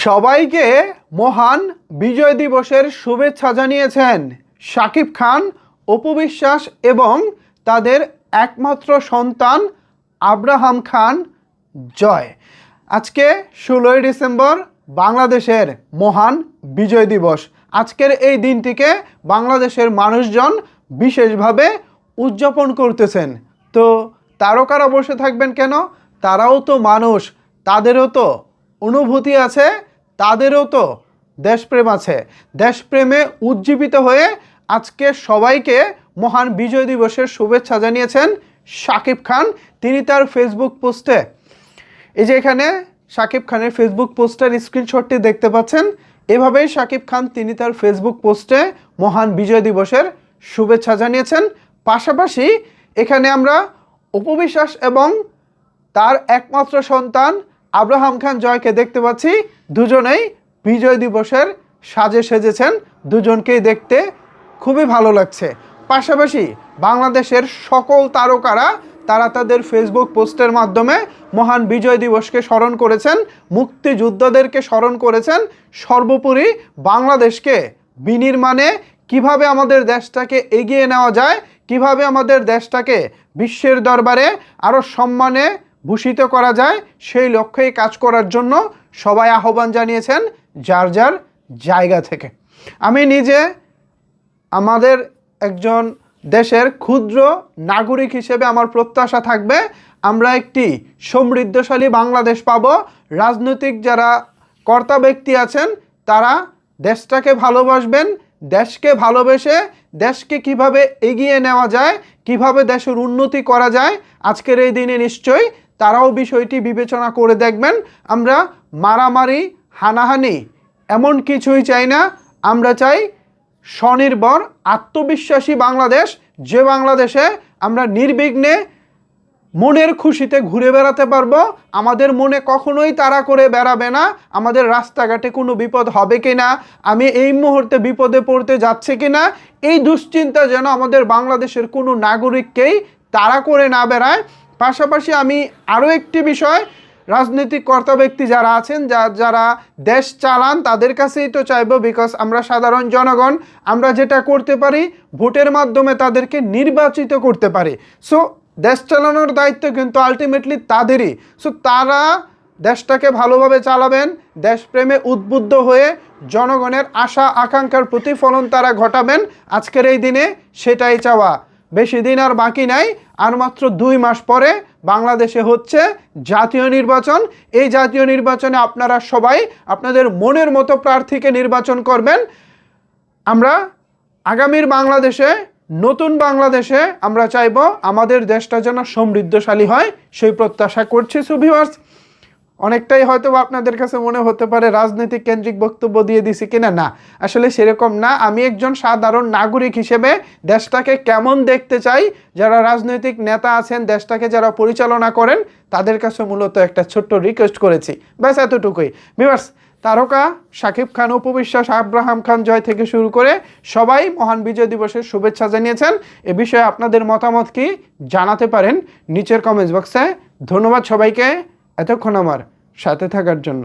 সবাইকে মহান বিজয় দিবসের শুভেচ্ছা জানিয়েছেন শাকিব খান, অপু বিশ্বাস এবং তাদের একমাত্র সন্তান আব্রাহাম খান জয়। আজকে 16ই ডিসেম্বর বাংলাদেশের মহান বিজয় দিবস। আজকের এই দিনটিকে বাংলাদেশের মানুষজন বিশেষভাবে উদযাপন করতেছেন। তো তারকারা বসে থাকবেন কেন? তারাও তো মানুষ, তাদেরও তো অনুভূতি আছে, তাদেরও তো দেশপ্রেম আছে। দেশপ্রেমে উজ্জীবিত হয়ে আজকে সবাইকে মহান বিজয় দিবসের শুভেচ্ছা জানিয়েছেন শাকিব খান। তিনি তার ফেসবুক পোস্টে, এই যে এখানে শাকিব খানের ফেসবুক পোস্টের স্ক্রিনশটটি দেখতে পাচ্ছেন, এভাবেই শাকিব খান তিনি তার ফেসবুক পোস্টে মহান বিজয় দিবসের শুভেচ্ছা জানিয়েছেন। পাশাপাশি এখানে আমরা অপু বিশ্বাস এবং তার একমাত্র সন্তান আব্রাহাম খান জয়কে দেখতে পাচ্ছি। দুজনেই বিজয় দিবসের সাজে সেজেছেন, দুজনকেই দেখতে খুবই ভালো লাগছে। পাশাপাশি বাংলাদেশের সকল তারকারা তারা তাদের ফেসবুক পোস্টের মাধ্যমে মহান বিজয় দিবসকে স্মরণ করেছেন, মুক্তিযোদ্ধাদেরকে স্মরণ করেছেন, সর্বোপরি বাংলাদেশকে বিনির্মাণে কিভাবে আমাদের দেশটাকে এগিয়ে নেওয়া যায়, কিভাবে আমাদের দেশটাকে বিশ্বের দরবারে আরও সম্মানে ভূষিত করা যায়, সেই লক্ষ্যেই কাজ করার জন্য সবাই আহ্বান জানিয়েছেন যার যার জায়গা থেকে। আমি নিজে আমাদের একজন দেশের ক্ষুদ্র নাগরিক হিসেবে আমার প্রত্যাশা থাকবে আমরা একটি সমৃদ্ধশালী বাংলাদেশ পাব। রাজনৈতিক যারা কর্তা ব্যক্তি আছেন তারা দেশটাকে ভালোবাসবেন, দেশকে ভালোবেসে দেশকে কিভাবে এগিয়ে নেওয়া যায়, কিভাবে দেশের উন্নতি করা যায়, আজকের এই দিনে নিশ্চয়ই তারাও বিষয়টি বিবেচনা করে দেখবেন। আমরা মারামারি, হানাহানি এমন কিছুই চাই না। আমরা চাই স্বনির্ভর, আত্মবিশ্বাসী বাংলাদেশ, যে বাংলাদেশে আমরা নির্বিঘ্নে মনের খুশিতে ঘুরে বেড়াতে পারবো। আমাদের মনে কখনোই তাড়া করে বেড়াবে না আমাদের রাস্তাঘাটে কোনো বিপদ হবে কি না, আমি এই মুহূর্তে বিপদে পড়তে যাচ্ছে কি না, এই দুশ্চিন্তা যেন আমাদের বাংলাদেশের কোনো নাগরিককেই তাড়া করে না বেড়ায়। পাশাপাশি আমি আরও একটি বিষয়, রাজনৈতিক কর্তা ব্যক্তি যারা আছেন, যারা দেশ চালান, তাদের কাছেই তো চাইবো, বিকজ আমরা সাধারণ জনগণ, আমরা যেটা করতে পারি ভোটের মাধ্যমে তাদেরকে নির্বাচিত করতে পারি। সো দেশ চালানোর দায়িত্ব কিন্তু আলটিমেটলি তাদেরই। সো তারা দেশটাকে ভালোভাবে চালাবেন, দেশপ্রেমে উদ্বুদ্ধ হয়ে জনগণের আশা আকাঙ্ক্ষার প্রতিফলন তারা ঘটাবেন। আজকের এই দিনে সেটাই চাওয়া। বেশি দিন আর বাকি নাই, আর মাত্র 2 মাস পরে বাংলাদেশে হচ্ছে জাতীয় নির্বাচন। এই জাতীয় নির্বাচনে আপনারা সবাই আপনাদের মনের মতো প্রার্থীকে নির্বাচন করবেন। আমরা আগামীর বাংলাদেশে, নতুন বাংলাদেশে আমরা চাইব আমাদের দেশটা যেন সমৃদ্ধশালী হয়, সেই প্রত্যাশা করছি। সো ভিউয়ার্স, অনেকটাই হয়তো আপনাদের কাছে মনে হতে পারে রাজনৈতিক কেন্দ্রিক বক্তব্য দিয়ে দিছি কিনা, না, আসলে সেরকম না। আমি একজন সাধারণ নাগরিক হিসেবে দেশটাকে কেমন দেখতে চাই, যারা রাজনৈতিক নেতা আছেন, দেশটাকে যারা পরিচালনা করেন, তাদের কাছে মূলত একটা ছোট্ট রিকোয়েস্ট করেছি, ব্যাস এতটুকুই। ভিউয়ার্স, তারকা শাকিব খান, অপু বিশ্বাস, আব্রাহাম খান জয় থেকে শুরু করে সবাই মহান বিজয় দিবসের শুভেচ্ছা জানিয়েছেন। এ বিষয়ে আপনাদের মতামত কি জানাতে পারেন নিচের কমেন্টস বক্সে। ধন্যবাদ সবাইকে এতক্ষণ আমার সাথে থাকার জন্য।